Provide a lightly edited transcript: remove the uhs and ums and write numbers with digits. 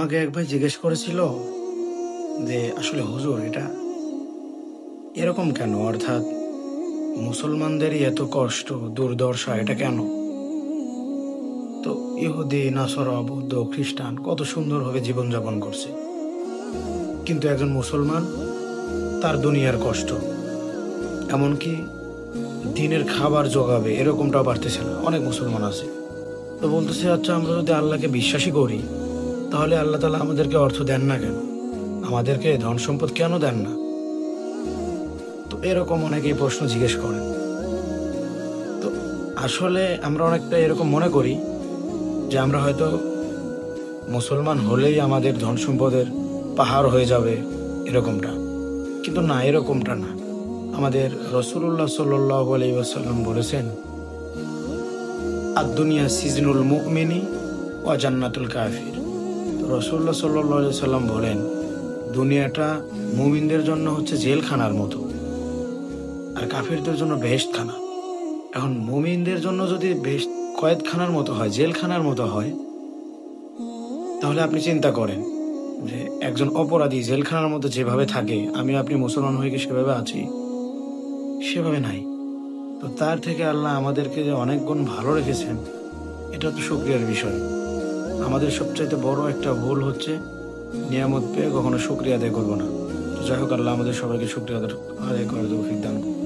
আমাকে এক ভাই জিজ্ঞেস করেছিল যে আসলে হুজুর এটা এরকম কেন, অর্থাৎ মুসলমানদেরই এত কষ্ট দুর্দশা, এটা কেন? তো ইহুদি, নাসরা, বৌদ্ধ, খ্রিস্টান কত সুন্দরভাবে জীবনযাপন করছে, কিন্তু একজন মুসলমান তার দুনিয়ার কষ্ট, এমনকি দিনের খাবার জোগাবে এরকমটাও পারতেছে না। অনেক মুসলমান আছে, তো বলতেছে আচ্ছা আমরা যদি আল্লাহকে বিশ্বাসী করি তাহলে আল্লাহ তাআলা আমাদেরকে অর্থ দেন না কেন, আমাদেরকে ধন সম্পদ কেন দেন না? তো এরকম অনেকেই প্রশ্ন জিজ্ঞেস করেন। তো আসলে আমরা অনেকটা এরকম মনে করি যে আমরা হয়তো মুসলমান হলেই আমাদের ধন সম্পদের পাহাড় হয়ে যাবে, এরকমটা। কিন্তু না, এরকমটা না। আমাদের রাসূলুল্লাহ সাল্লাল্লাহু আলাইহি ওয়াসাল্লাম বলেছেন, আদ-দুনিয়া সিজনুল মুমিনি ওয়া জান্নাতুল কাফির। তো রাসূলুল্লাহ সাল্লাল্লাহু আলাইহি ওয়াসাল্লাম বলেন, দুনিয়াটা মুমিনদের জন্য হচ্ছে জেলখানার মতো, আর কাফিরদের জন্য বেহেশতখানা। এখন মুমিনদের জন্য যদি কয়েদখানার মতো হয়, জেলখানার মতো হয়, তাহলে আপনি চিন্তা করেন যে একজন অপরাধী জেলখানার মধ্যে যেভাবে থাকে, আমি আপনি মুসলমান হয়ে কি সেভাবে আছি? সেভাবে নাই। তো তার থেকে আল্লাহ আমাদেরকে যে অনেক গুণ ভালো রেখেছেন, এটা তো শুকরিয়ার বিষয়। আমাদের সবচাইতে বড় একটা ভুল হচ্ছে নিয়ামত পেয়ে কখনো শুকরিয়া আদায় করবো না। তো যাই হোক, আল্লাহ আমাদের সবাইকে শুকরিয়া আদায় করার তৌফিক দান করুন।